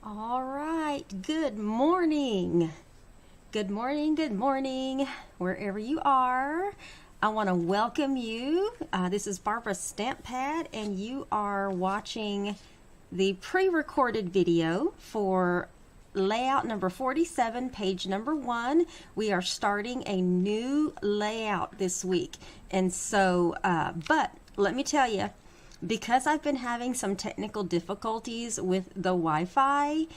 All right, good morning. Good morning, good morning, wherever you are. I want to welcome you. This is Barbara Stamppad, and you are watching the pre-recorded video for layout number 47, page number 1. We are starting a new layout this week. And so, but let me tell you, because I've been having some technical difficulties with the Wi-Fi,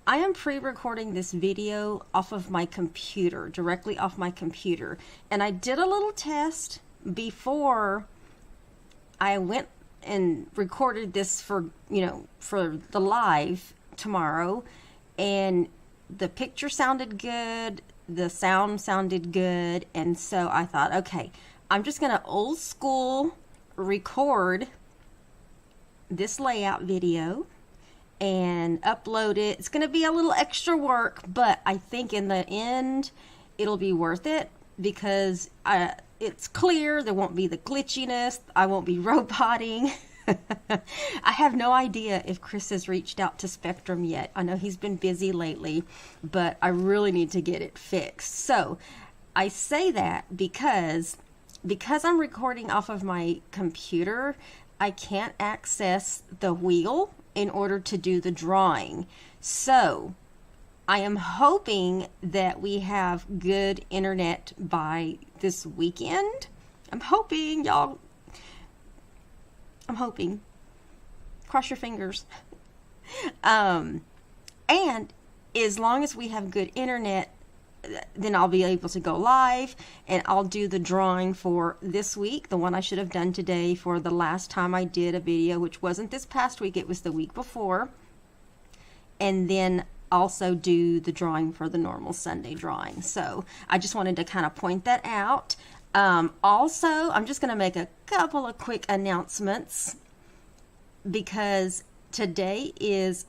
I am pre-recording this video off of my computer, directly off my computer. And I did a little test before I went and recorded this for the live tomorrow. And the picture sounded good, the sound sounded good. And so I thought, okay, I'm just going to old school record this layout video and upload it. It's going to be a little extra work, but I think in the end it'll be worth it because it's clear. There won't be the glitchiness. I won't be roboting. I have no idea if Chris has reached out to Spectrum yet. I know he's been busy lately, but I really need to get it fixed. So I say that because I'm recording off of my computer, I can't access the wheel in order to do the drawing. So I am hoping that we have good internet by this weekend. I'm hoping, y'all. I'm hoping. Cross your fingers. And as long as we have good internet, then I'll be able to go live and I'll do the drawing for this week, the one I should have done today for the last time I did a video, which wasn't this past week, it was the week before. And then also do the drawing for the normal Sunday drawing. So I just wanted to kind of point that out. Also, I'm just going to make a couple of quick announcements because today is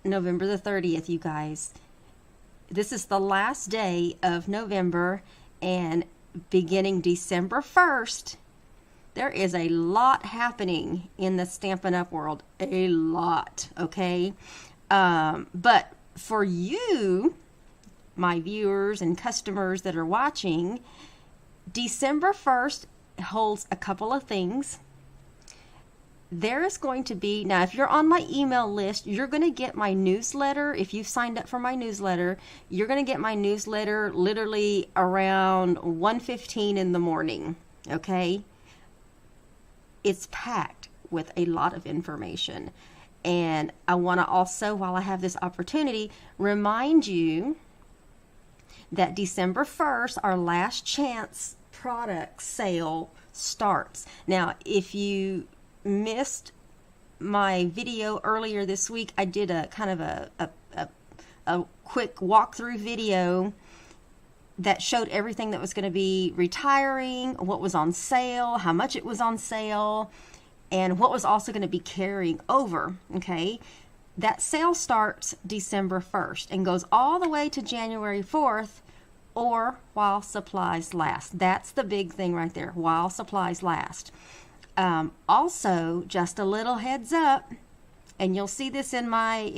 November the 30th, you guys. This is the last day of November, and beginning December 1st, there is a lot happening in the Stampin' Up! World. A lot, okay? But for you, my viewers and customers that are watching, December 1st holds a couple of things. There is going to be, now if you're on my email list, you're going to get my newsletter. If you've signed up for my newsletter, you're going to get my newsletter literally around 1:15 in the morning, okay? It's packed with a lot of information. And I want to also, while I have this opportunity, remind you that December 1st, our last chance product sale starts. Now, if you missed my video earlier this week, I did a kind of a quick walkthrough video that showed everything that was going to be retiring, what was on sale, how much it was on sale, and what was also going to be carrying over, okay? That sale starts December 1st and goes all the way to January 4th, or while supplies last. That's the big thing right there, while supplies last. Also, just a little heads up, and you'll see this in my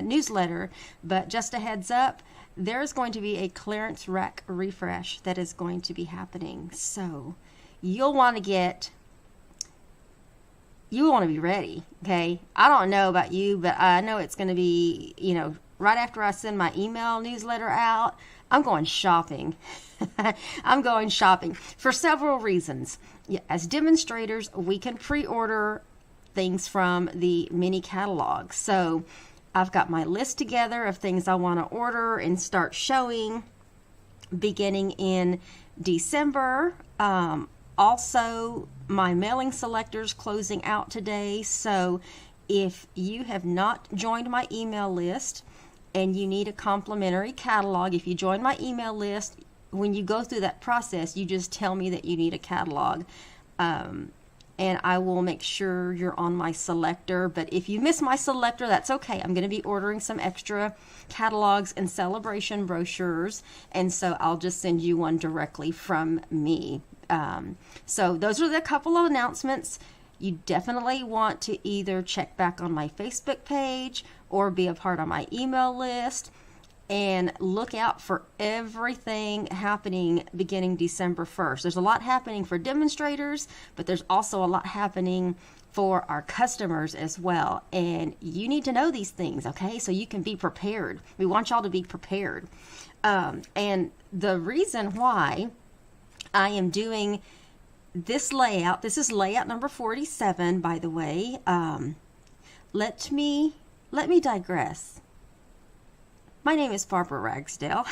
newsletter, but just a heads up, there's going to be a clearance rack refresh that is going to be happening. So you'll want to be ready, okay? I don't know about you, but I know it's going to be, right after I send my email newsletter out, I'm going shopping. I'm going shopping for several reasons. Yeah, as demonstrators, we can pre-order things from the mini catalog. So I've got my list together of things I want to order and start showing beginning in December. Also, my mailing selector's closing out today. So if you have not joined my email list and you need a complimentary catalog, if you join my email list, when you go through that process, you just tell me that you need a catalog, and I will make sure you're on my selector. But if you miss my selector, that's okay. I'm going to be ordering some extra catalogs and celebration brochures, and so I'll just send you one directly from me. So those are the couple of announcements. you definitely want to either check back on my Facebook page or be a part of my email list and look out for everything happening beginning December 1st. There's a lot happening for demonstrators, but there's also a lot happening for our customers as well. And you need to know these things, okay? So you can be prepared. We want y'all to be prepared. And the reason why I am doing this layout, this is layout number 47, by the way. Let me digress. My name is Barbara Ragsdale,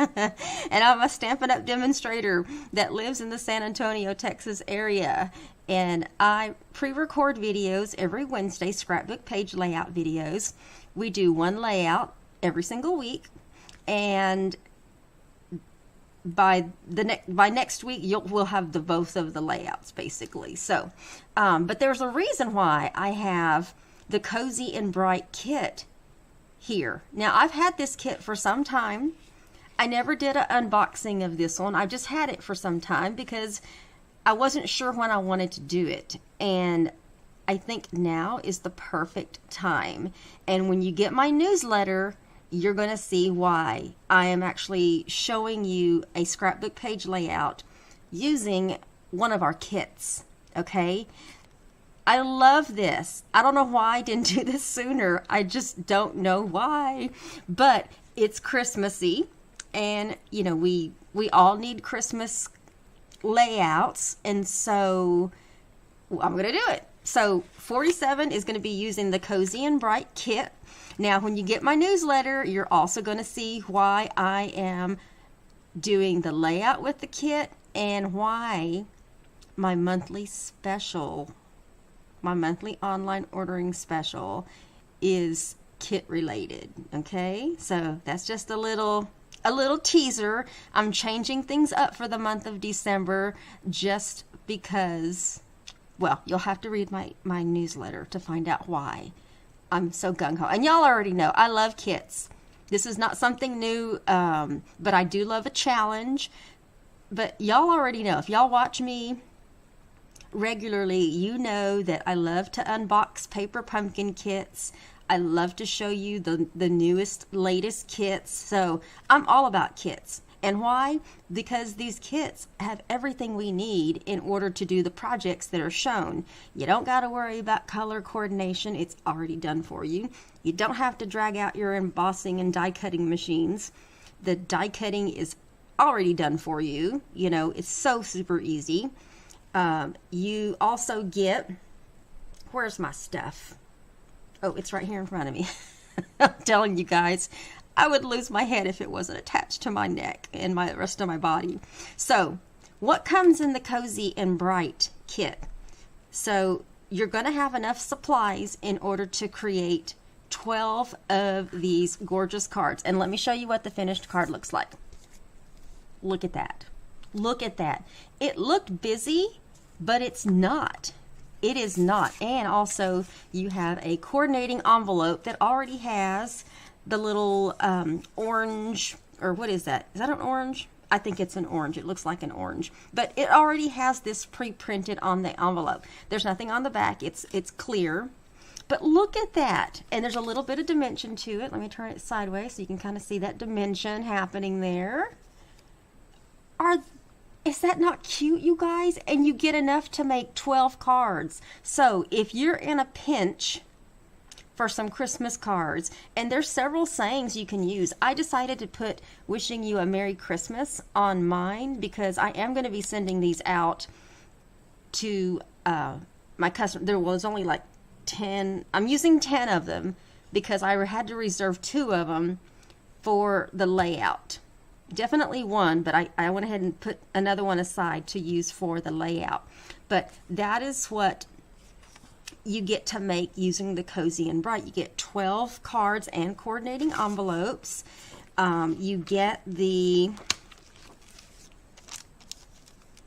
and I'm a Stampin' Up! Demonstrator that lives in the San Antonio, Texas area. And I pre-record videos every Wednesday, scrapbook page layout videos. We do one layout every single week, and by next week we'll have the both of the layouts basically. So, but there's a reason why I have the Cozy and Bright kit here. Now, I've had this kit for some time. I never did an unboxing of this one. I just had it for some time because I wasn't sure when I wanted to do it. And I think now is the perfect time. And when you get my newsletter, you're going to see why I am actually showing you a scrapbook page layout using one of our kits. Okay? I love this. I don't know why I didn't do this sooner. I just don't know why. But it's Christmassy, and you know, we all need Christmas layouts, and so I'm going to do it. So 47 is going to be using the Cozy and Bright kit. Now, when you get my newsletter, you're also going to see why I am doing the layout with the kit and why my monthly special, my monthly online ordering special is kit related. Okay, so that's just a little teaser. I'm changing things up for the month of December just because, well, you'll have to read my newsletter to find out why I'm so gung-ho. And y'all already know I love kits. This is not something new, but I do love a challenge. But y'all already know, if y'all watch me regularly, you know that I love to unbox paper pumpkin kits. I love to show you the newest, latest kits. So I'm all about kits. And why? Because these kits have everything we need in order to do the projects that are shown. You don't got to worry about color coordination. It's already done for you. You don't have to drag out your embossing and die cutting machines. The die cutting is already done for you. You know, it's so super easy. You also get, where's my stuff? Oh, it's right here in front of me. I'm telling you guys, I would lose my head if it wasn't attached to my neck and my rest of my body. So, what comes in the Cozy and Bright kit? So, you're going to have enough supplies in order to create 12 of these gorgeous cards. And let me show you what the finished card looks like. Look at that. Look at that. It looked busy, but it's not. It is not. And also, you have a coordinating envelope that already has the little orange, or what is that? Is that an orange? I think it's an orange. It looks like an orange. But it already has this pre-printed on the envelope. There's nothing on the back. It's clear. But look at that. And there's a little bit of dimension to it. Let me turn it sideways so you can kind of see that dimension happening there. Is that not cute, you guys? And you get enough to make 12 cards. So if you're in a pinch for some Christmas cards, and there's several sayings you can use. I decided to put wishing you a Merry Christmas on mine because I am going to be sending these out to my customer. There was only like 10. I'm using 10 of them because I had to reserve 2 of them for the layout. Definitely one, but I went ahead and put another one aside to use for the layout. But that is what you get to make using the Cozy and Bright. You get 12 cards and coordinating envelopes. You get the,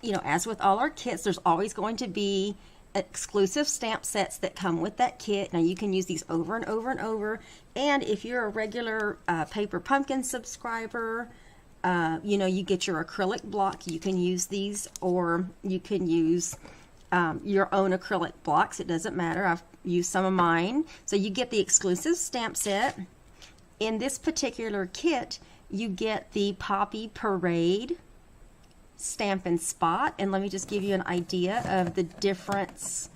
you know, as with all our kits, there's always going to be exclusive stamp sets that come with that kit. Now you can use these over and over and over. And if you're a regular Paper Pumpkin subscriber, you know, you get your acrylic block. You can use these, or you can use your own acrylic blocks. It doesn't matter. I've used some of mine. So you get the exclusive stamp set. In this particular kit, you get the Poppy Parade Stampin' Spot. And let me just give you an idea of the difference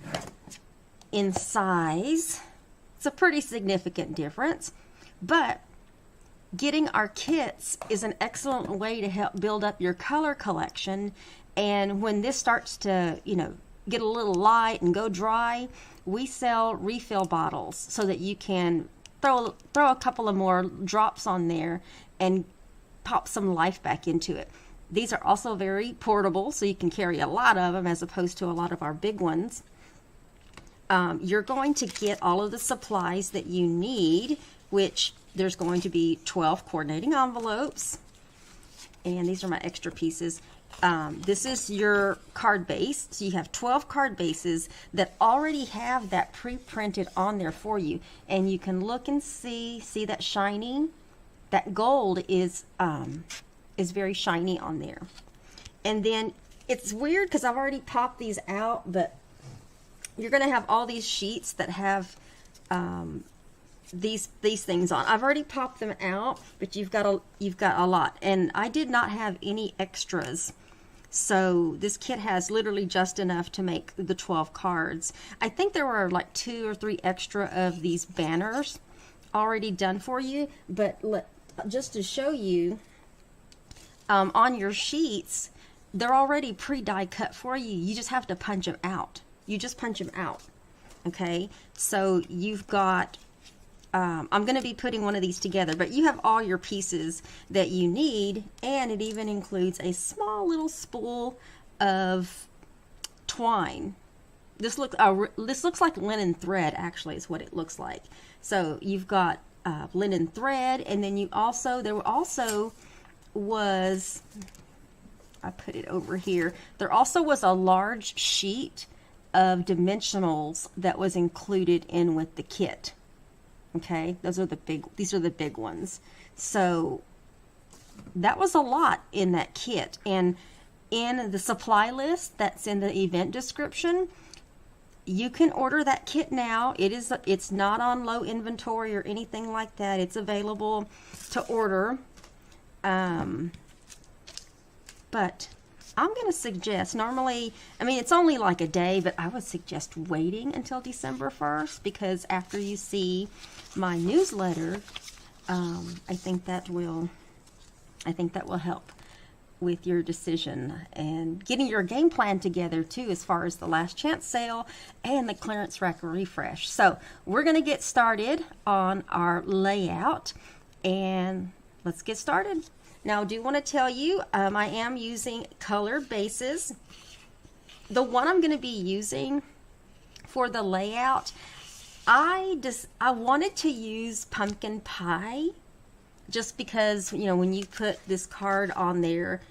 in size. It's a pretty significant difference, but getting our kits is an excellent way to help build up your color collection. And when this starts to, you know, get a little light and go dry, we sell refill bottles so that you can throw a couple of more drops on there and pop some life back into it. These are also very portable, so you can carry a lot of them as opposed to a lot of our big ones. You're going to get all of the supplies that you need, which there's going to be 12 coordinating envelopes, and these are my extra pieces. This is your card base, so you have 12 card bases that already have that pre-printed on there for you, and you can look and see that shiny, that gold is very shiny on there. And then it's weird because I've already popped these out, but you're going to have all these sheets that have these things on. I've already popped them out, but you've got a lot, and I did not have any extras. So this kit has literally just enough to make the 12 cards. I think there were like 2 or 3 extra of these banners already done for you, but just to show you, on your sheets, they're already pre-die cut for you. You just have to punch them out. You just punch them out. Okay, so you've got, I'm going to be putting one of these together, but you have all your pieces that you need, and it even includes a small little spool of twine. This looks like linen thread, actually, is what it looks like. So you've got linen thread, and then there also was, I put it over here, there also was a large sheet of dimensionals that was included in with the kit. Okay, these are the big ones. So that was a lot in that kit, and in the supply list that's in the event description, you can order that kit now. It's not on low inventory or anything like that. It's available to order. But I'm going to suggest, normally, I mean, it's only like a day, but I would suggest waiting until December 1st, because after you see my newsletter, I think that will help with your decision and getting your game plan together too, as far as the last chance sale and the clearance rack refresh. So we're going to get started on our layout, and let's get started. Now, I do want to tell you, I am using color bases. The one I'm going to be using for the layout, I wanted to use pumpkin pie, just because, you know, when you put this card on there,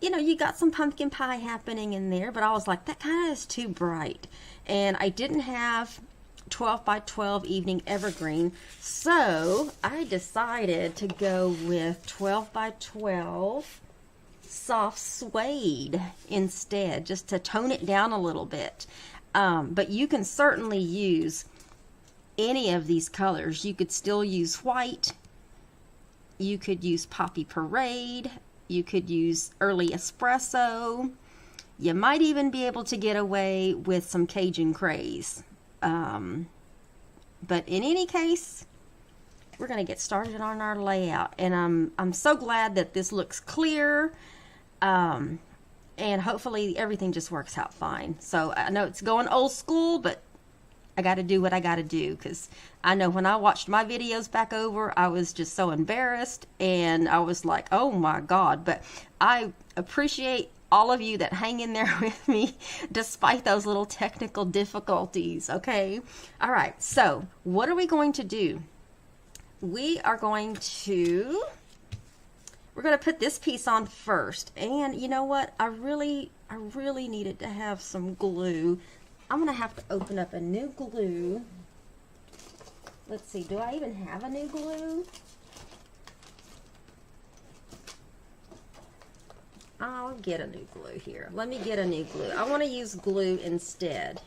you know, you got some pumpkin pie happening in there, but I was like, that kind of is too bright. And I didn't have 12 by 12 evening evergreen, so I decided to go with 12 by 12 soft suede instead, just to tone it down a little bit. But you can certainly use any of these colors. You could still use white, you could use Poppy Parade, you could use Early Espresso, you might even be able to get away with some Cajun Craze. But in any case, we're going to get started on our layout, and I'm so glad that this looks clear, and hopefully everything just works out fine. So I know it's going old school, but I got to do what I got to do, because I know when I watched my videos back over, I was just so embarrassed, and I was like, oh my God. But I appreciate all of you that hang in there with me despite those little technical difficulties. Okay, all right, so what are we going to do? We're going to put this piece on first, and you know what, I really needed to have some glue. I'm gonna have to open up a new glue. Let's see, do I even have a new glue? I'll get a new glue here. Let me get a new glue. I want to use glue instead.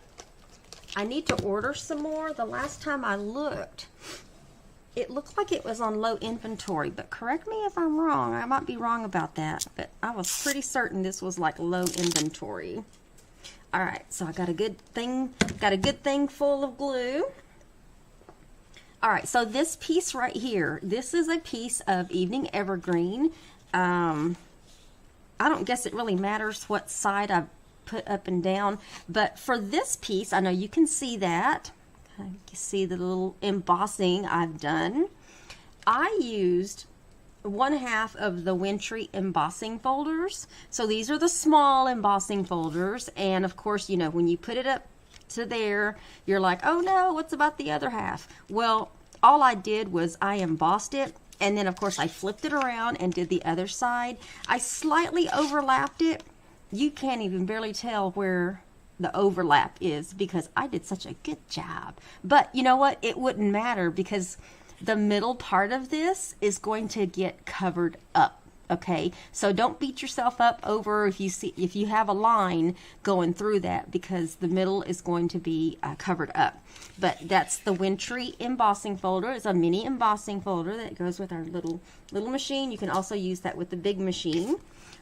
I need to order some more. The last time I looked, it looked like it was on low inventory, but correct me if I'm wrong. I might be wrong about that, but I was pretty certain this was like low inventory. All right, so I got a good thing full of glue. All right, so this piece right here, this is a piece of Evening Evergreen. I don't guess it really matters what side I put up and down, but for this piece, I know you can see that. You can see the little embossing I've done. I used 1/2 of the Wintry embossing folders. So these are the small embossing folders, and of course, you know, when you put it up to there, you're like, oh no, what's about the other half? Well, all I did was I embossed it, and then of course I flipped it around and did the other side. I slightly overlapped it. You can't even barely tell where the overlap is because I did such a good job. But you know what? It wouldn't matter because the middle part of this is going to get covered up. Okay, so don't beat yourself up over if you have a line going through that, because the middle is going to be covered up. But that's the Wintry embossing folder. It's a mini embossing folder that goes with our little machine. You can also use that with the big machine.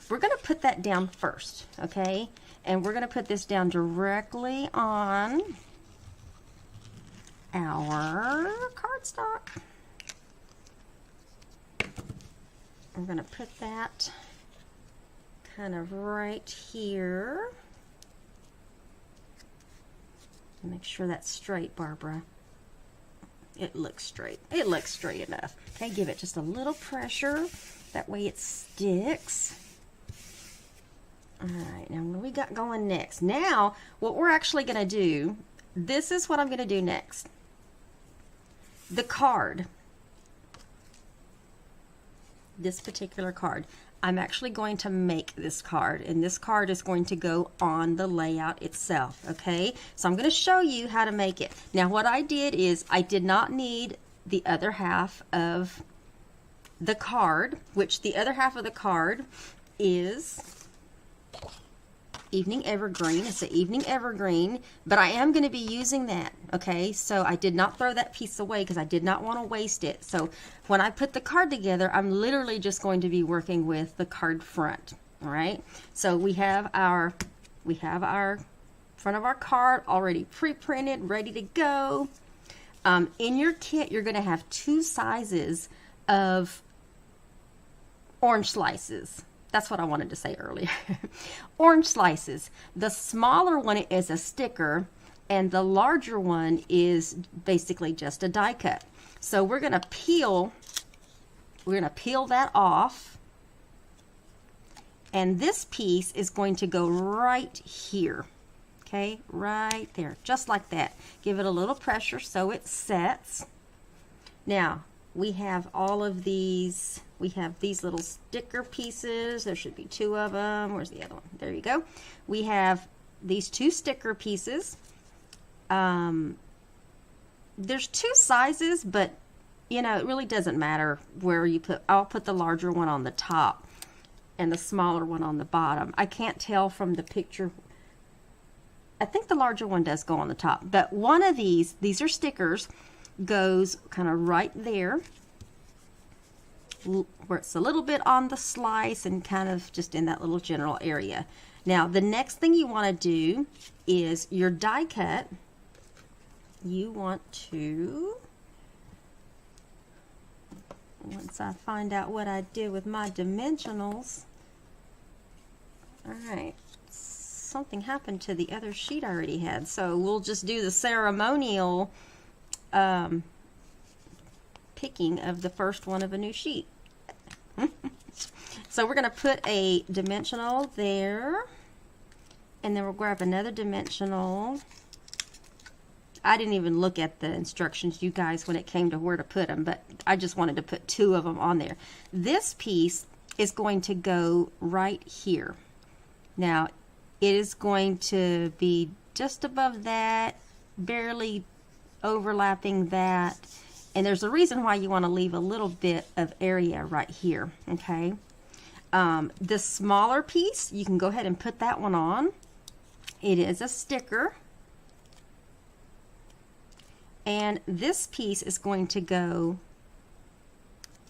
We're going to put that down first, okay? And we're going to put this down directly on our cardstock. We're going to put that kind of right here. Make sure that's straight, Barbara. It looks straight. It looks straight enough. Okay, give it just a little pressure. That way it sticks. All right, now what do we got going next? Now, what we're actually going to do, this is what I'm going to do next. The card. This particular card. I'm actually going to make this card, and this card is going to go on the layout itself, okay? So I'm going to show you how to make it. Now, what I did is I did not need the other half of the card, which the other half of the card is Evening Evergreen. It's an Evening Evergreen, but I am going to be using that, okay? So I did not throw that piece away because I did not want to waste it. So when I put the card together, I'm literally just going to be working with the card front, all right? So we have our front of our card already pre-printed, ready to go. In your kit, you're going to have 2 sizes of orange slices. That's what I wanted to say earlier. Orange slices. The smaller one is a sticker, and the larger one is basically just a die cut. So we're going to peel that off, and this piece is going to go right here. Okay, right there, just like that. Give it a little pressure so it sets. Now, we have all of these. We have these little sticker pieces. There should be 2 of them. Where's the other one? There you go. We have these 2 sticker pieces. There's 2 sizes, but you know, it really doesn't matter where you put. I'll put the larger one on the top and the smaller one on the bottom. I can't tell from the picture. I think the larger one does go on the top, but one of these are stickers, goes kind of right there, where it's a little bit on the slice and kind of just in that little general area. Now, the next thing you want to do is your die cut. You want to, once I find out what I did with my dimensionals. All right, something happened to the other sheet I already had, so we'll just do the ceremonial picking of the first one of a new sheet. So we're going to put a dimensional there, and then we'll grab another dimensional. I didn't even look at the instructions, you guys, when it came to where to put them, but I just wanted to put 2 of them on there. This piece is going to go right here. Now, it is going to be just above that, barely overlapping that, and there's a reason why you want to leave a little bit of area right here, okay? The smaller piece, you can go ahead and put that one on. It is a sticker. And this piece is going to go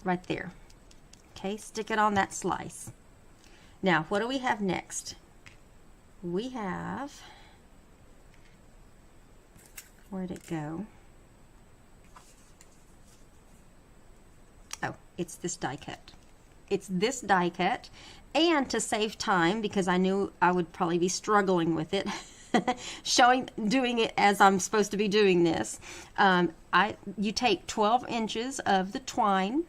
right there. Okay, stick it on that slice. Now, what do we have next? We have, where'd it go? Oh, it's this die cut. It's this die cut, and to save time, because I knew I would probably be struggling with it, doing it as I'm supposed to be doing this, you take 12 inches of the twine,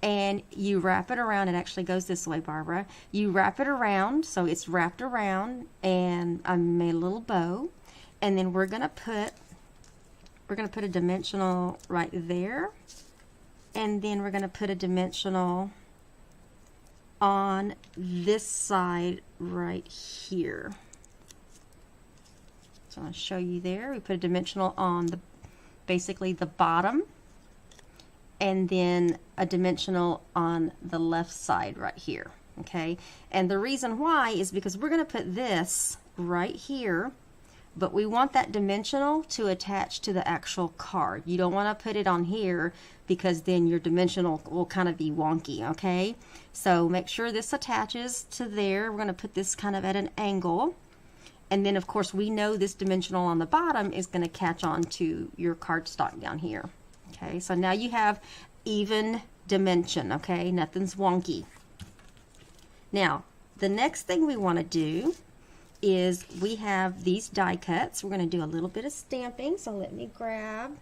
and you wrap it around. It actually goes this way, Barbara. You wrap it around, so it's wrapped around, and I made a little bow, and then we're gonna put a dimensional right there, and then we're gonna put a dimensional on this side right here. So I'm going to show you there. We put a dimensional on basically the bottom, and then a dimensional on the left side right here. Okay, and the reason why is because we're going to put this right here, but we want that dimensional to attach to the actual card. You don't want to put it on here because then your dimensional will kind of be wonky, okay? So make sure this attaches to there. We're going to put this kind of at an angle. And then, of course, we know this dimensional on the bottom is going to catch on to your cardstock down here. Okay, so now you have even dimension, okay? Nothing's wonky. Now, the next thing we want to do is we have these die cuts. We're going to do a little bit of stamping, so let me grab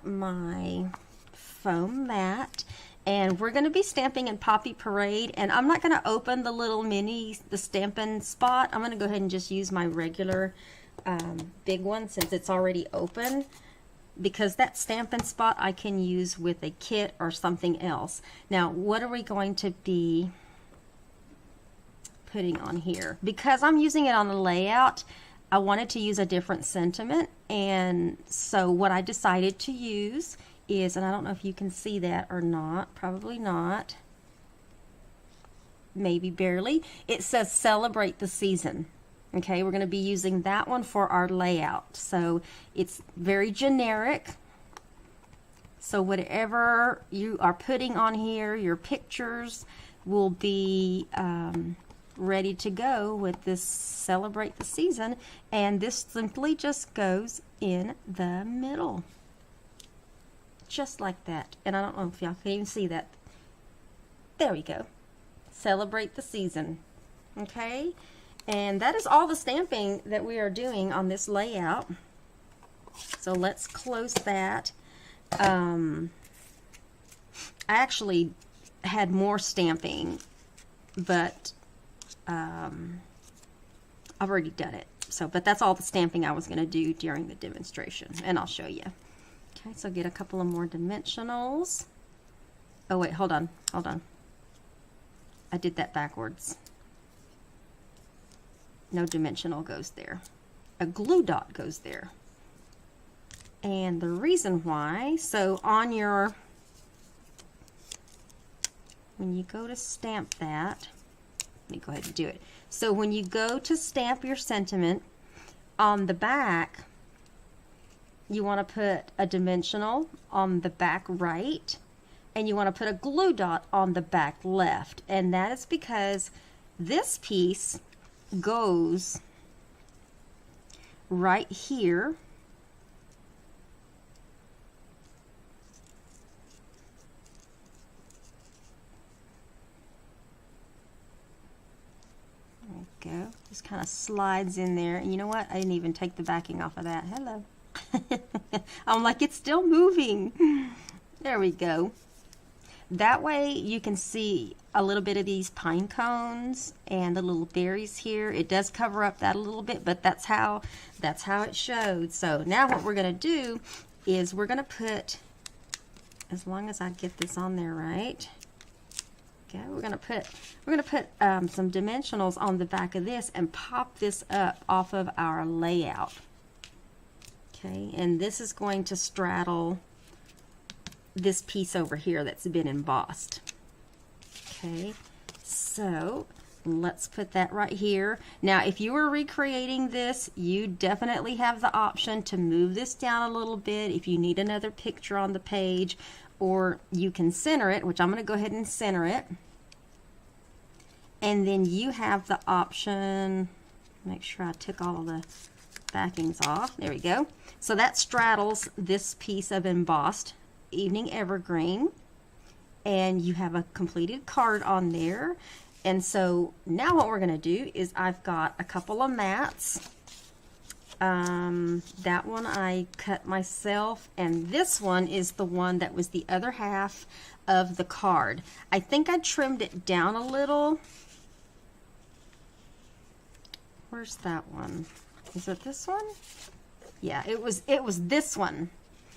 my foam mat, and we're going to be stamping in Poppy Parade, and I'm not going to open the little the stamping spot. I'm going to go ahead and just use my regular big one since it's already open, because that stamping spot I can use with a kit or something else. Now, what are we going to be putting on here? Because I'm using it on the layout, I wanted to use a different sentiment, and so what I decided to use is, and I don't know if you can see that or not, probably not, maybe barely, it says celebrate the season. Okay, we're going to be using that one for our layout, so it's very generic. So whatever you are putting on here, your pictures will be ready to go with this celebrate the season, and this simply just goes in the middle, just like that. And I don't know if y'all can even see that. There we go. Celebrate the season. Okay, and that is all the stamping that we are doing on this layout. So let's close that. I actually had more stamping, but I've already done it. So, but that's all the stamping I was going to do during the demonstration, and I'll show you. Okay, so get a couple of more dimensionals. Oh wait, hold on. I did that backwards. No dimensional goes there. A glue dot goes there. And the reason why, so on your, when you go to stamp that, let me go ahead and do it. So when you go to stamp your sentiment, on the back, you want to put a dimensional on the back right, and you want to put a glue dot on the back left. And that is because this piece goes right here. Go. Just kind of slides in there. And you know what? I didn't even take the backing off of that. Hello. I'm like, it's still moving. There we go. That way you can see a little bit of these pine cones and the little berries here. It does cover up that a little bit, but that's how it showed. So now what we're going to do is we're going to put, as long as I get this on there right. Okay, we're gonna put some dimensionals on the back of this and pop this up off of our layout. Okay, and this is going to straddle this piece over here that's been embossed. Okay, so let's put that right here. Now, if you were recreating this, you definitely have the option to move this down a little bit if you need another picture on the page, or you can center it, which I'm going to go ahead and center it. And then you have the option, make sure I took all of the backings off. There we go. So that straddles this piece of embossed evening evergreen, and you have a completed card on there. And so now what we're going to do is I've got a couple of mats. That one I cut myself, and this one is the one that was the other half of the card. I think I trimmed it down a little. Where's that one? Is it this one? Yeah, it was this one.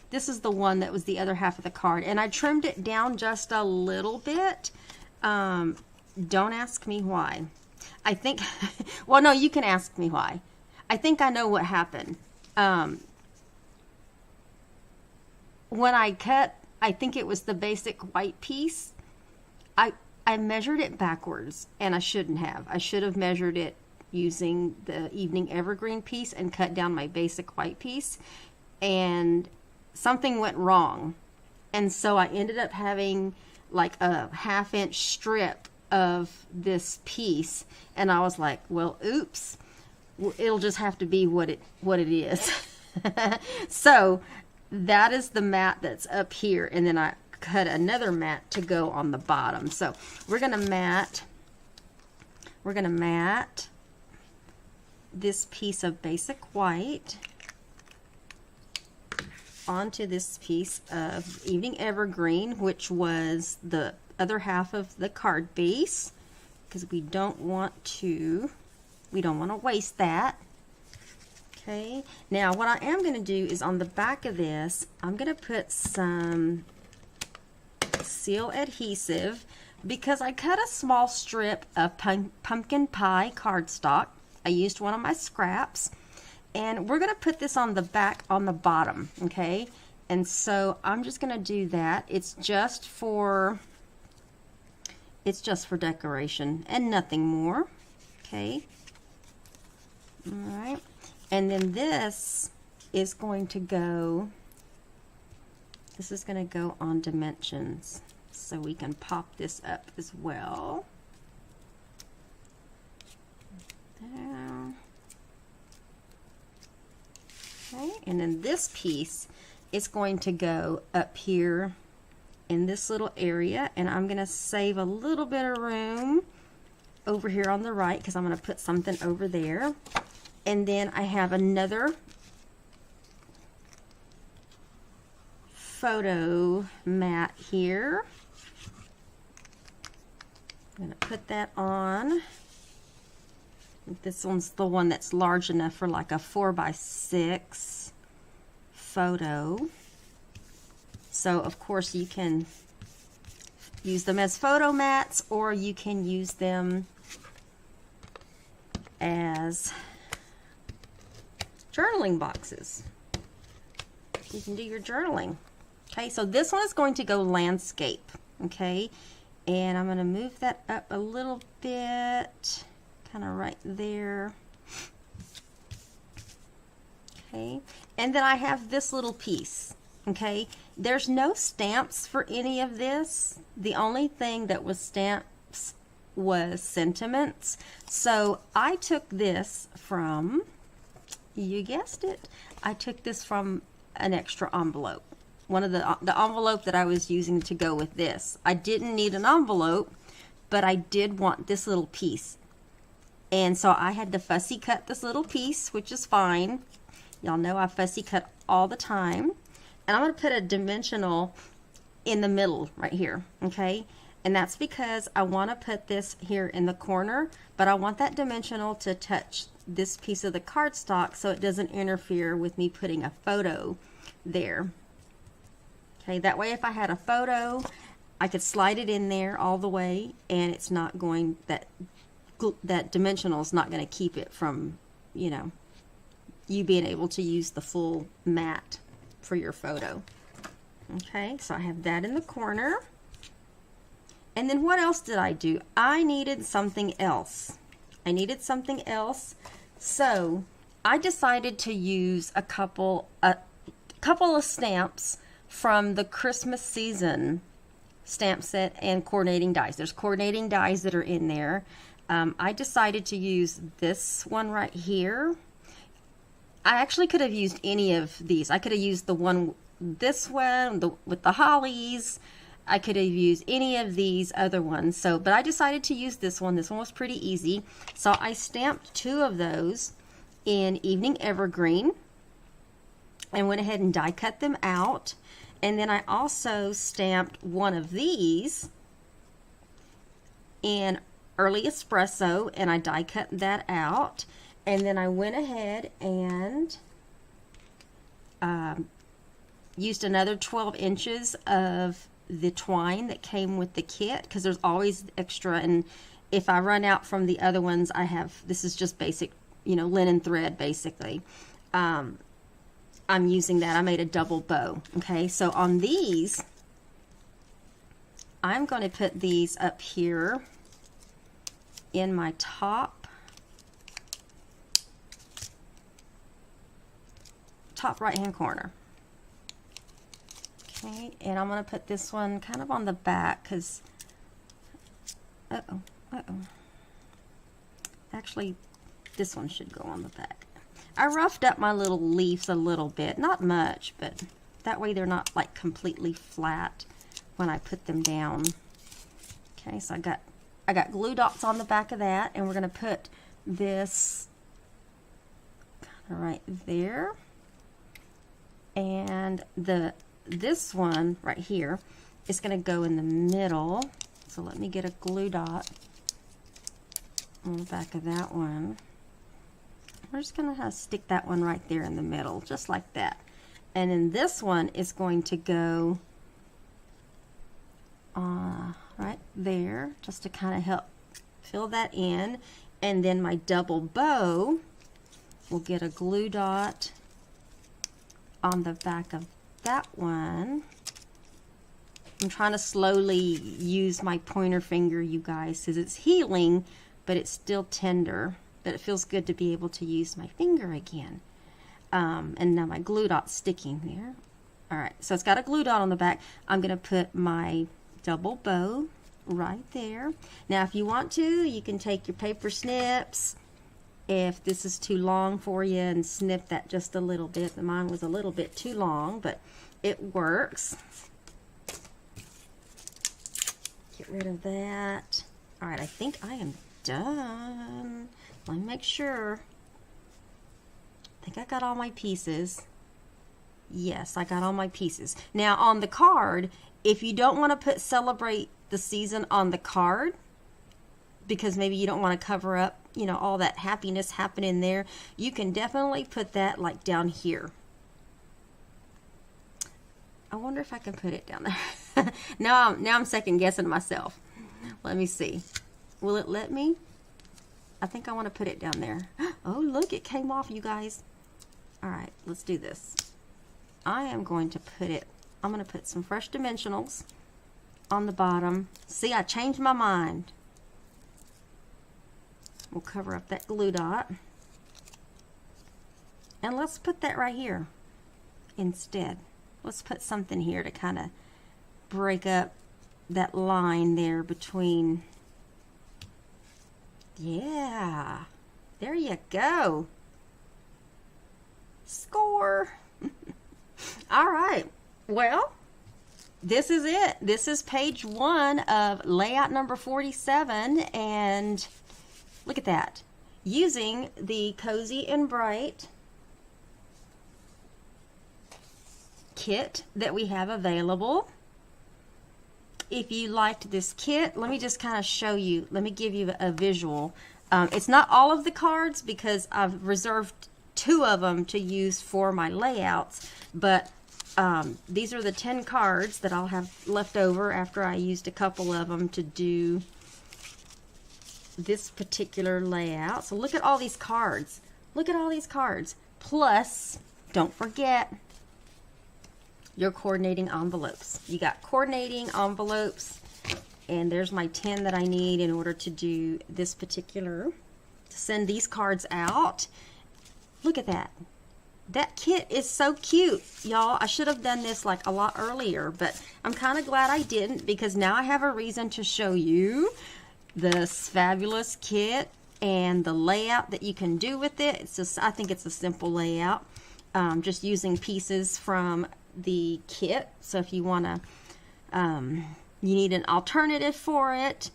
This is the one that was the other half of the card, and I trimmed it down just a little bit. Don't ask me why. I think, well, no, you can ask me why. I think I know what happened. When I cut, I think it was the basic white piece, I measured it backwards, and I shouldn't have. I should have measured it using the evening evergreen piece and cut down my basic white piece, and something went wrong. And so I ended up having like a 1/2-inch strip of this piece, and I was like, well, oops, it'll just have to be what it is. So that is the mat that's up here, and then I cut another mat to go on the bottom. So we're gonna mat this piece of basic white onto this piece of evening evergreen, which was the other half of the card base, because we don't want to waste that. Okay, now what I am going to do is on the back of this, I'm going to put some seal adhesive, because I cut a small strip of pumpkin pie cardstock. I used one of my scraps, and we're going to put this on the back, on the bottom, okay? And so I'm just going to do that. It's just for decoration and nothing more, okay? All right, and then this is going to go on dimensions, so we can pop this up as well. There. Okay, and then this piece is going to go up here in this little area, and I'm going to save a little bit of room over here on the right, because I'm going to put something over there. And then I have another photo mat here. I'm going to put that on. This one's the one that's large enough for like a 4x6 photo. So of course you can use them as photo mats, or you can use them as journaling boxes. You can do your journaling. Okay, so this one is going to go landscape. Okay, and I'm going to move that up a little bit, kind of right there. Okay, and then I have this little piece. Okay, there's no stamps for any of this. The only thing that was stamps was sentiments. So I took this from, you guessed it, I took this from an extra envelope. One of the envelope that I was using to go with this. I didn't need an envelope, but I did want this little piece. And so I had to fussy cut this little piece, which is fine. Y'all know I fussy cut all the time. And I'm going to put a dimensional in the middle right here, okay? And that's because I want to put this here in the corner, but I want that dimensional to touch this piece of the cardstock so it doesn't interfere with me putting a photo there. Okay, that way if I had a photo, I could slide it in there all the way, and it's not going, that dimensional is not going to keep it from, you know, you being able to use the full mat for your photo. Okay, so I have that in the corner. And then what else did I do? I needed something else. So I decided to use a couple of stamps from the Christmas season stamp set and coordinating dies. There's coordinating dies that are in there. I decided to use this one right here. I actually could have used any of these. I could have used this one with the hollies. I could have used any of these other ones. But I decided to use this one. This one was pretty easy. So I stamped 2 of those in Evening Evergreen and went ahead and die cut them out. And then I also stamped one of these in Early Espresso, and I die cut that out. And then I went ahead and used another 12 inches of the twine that came with the kit, because there's always extra. And if I run out from the other ones, this is just basic, linen thread basically. I'm using that. I made a double bow. Okay, so on these, I'm going to put these up here in my top right hand corner. Okay, and I'm going to put this one kind of on the back because actually this one should go on the back. I roughed up my little leaves a little bit, not much, but that way they're not like completely flat when I put them down. Okay, so I got glue dots on the back of that, and we're going to put this kind of right there. And this one right here is going to go in the middle. So let me get a glue dot on the back of that one. We're just going to stick that one right there in the middle, just like that. And then this one is going to go right there, just to kind of help fill that in. And then my double bow will get a glue dot on the back of that one. I'm trying to slowly use my pointer finger, you guys, because it's healing, but it's still tender. But it feels good to be able to use my finger again. And now my glue dot's sticking there. Alright, so it's got a glue dot on the back. I'm going to put my double bow right there. Now if you want to, you can take your paper snips if this is too long for you and snip that just a little bit. Mine was a little bit too long, but it works. Get rid of that. Alright, I think I am done. Let me make sure. I think I got all my pieces. Yes, I got all my pieces. Now on the card, if you don't want to put celebrate the season on the card, because maybe you don't want to cover up, all that happiness happening there, you can definitely put that like down here. I wonder if I can put it down there. now I'm second guessing myself. Let me see. Will it let me? I think I want to put it down there. Oh, look, it came off, you guys. All right, let's do this. I'm going to put some fresh dimensionals on the bottom. See, I changed my mind. We'll cover up that glue dot. And let's put that right here instead. Let's put something here to kind of break up that line there between. Yeah, there you go. Score. All right, well, this is it. This is page 1 of layout number 47, and look at that. Using the Cozy and Bright kit that we have available. If you liked this kit, let me just kind of show you. Let me give you a visual. It's not all of the cards because I've reserved 2 of them to use for my layouts, but these are the 10 cards that I'll have left over after I used a couple of them to do this particular layout. So look at all these cards. Look at all these cards. Plus, don't forget, your coordinating envelopes. You got coordinating envelopes, and there's my 10 that I need in order to do this particular, to send these cards out. Look at that. That kit is so cute, y'all. I should have done this like a lot earlier, but I'm kind of glad I didn't, because now I have a reason to show you this fabulous kit and the layout that you can do with it. It's just, I think it's a simple layout, just using pieces from the kit. So if you want to, you need an alternative for it,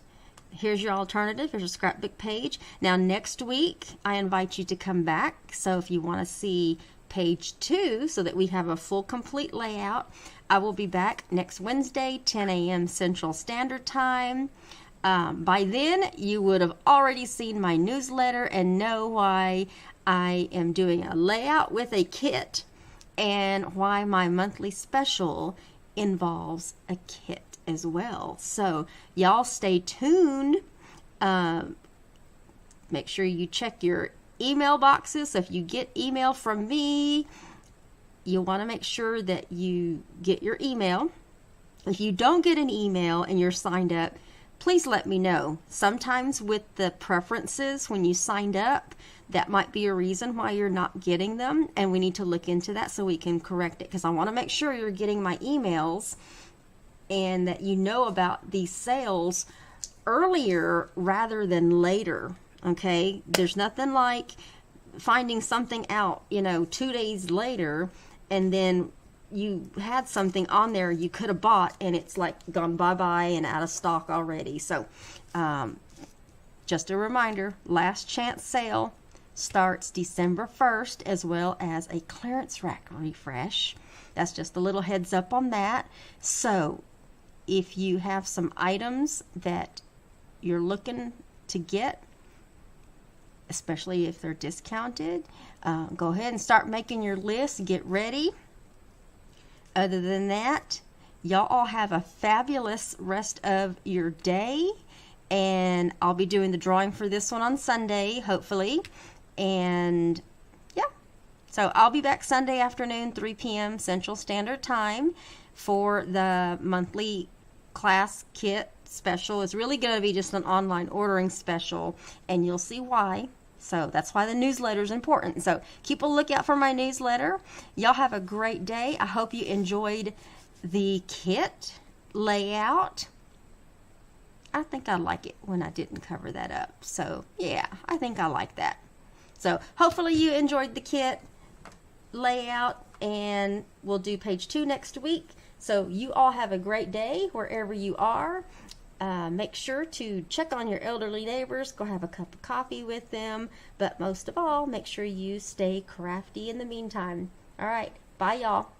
here's your alternative. Here's a scrapbook page. Now next week I invite you to come back, so if you want to see page 2 so that we have a full complete layout, I will be back next Wednesday, 10 a.m. Central Standard Time. By then you would have already seen my newsletter and know why I am doing a layout with a kit and why my monthly special involves a kit as well. So y'all stay tuned. Make sure you check your email boxes. So if you get email from me, you'll want to make sure that you get your email. If you don't get an email and you're signed up, please let me know. Sometimes with the preferences when you signed up, that might be a reason why you're not getting them, and we need to look into that so we can correct it, because I want to make sure you're getting my emails and that you know about these sales earlier rather than later. Okay, there's nothing like finding something out, 2 days later, and then you had something on there you could have bought and it's like gone bye-bye and out of stock already. So just a reminder, last chance sale starts December 1st, as well as a clearance rack refresh. That's just a little heads up on that. So if you have some items that you're looking to get, especially if they're discounted, go ahead and start making your list. Get ready. Other than that, y'all all have a fabulous rest of your day, and I'll be doing the drawing for this one on Sunday, hopefully. And yeah, so I'll be back Sunday afternoon, 3 p.m. Central Standard Time for the monthly class kit special. It's really going to be just an online ordering special, and you'll see why. So that's why the newsletter is important. So keep a lookout for my newsletter. Y'all have a great day. I hope you enjoyed the kit layout. I think I like it when I didn't cover that up. So yeah, I think I like that. So hopefully you enjoyed the kit layout, and we'll do page 2 next week. So you all have a great day wherever you are. Make sure to check on your elderly neighbors, go have a cup of coffee with them, but most of all, make sure you stay crafty in the meantime. All right, bye y'all.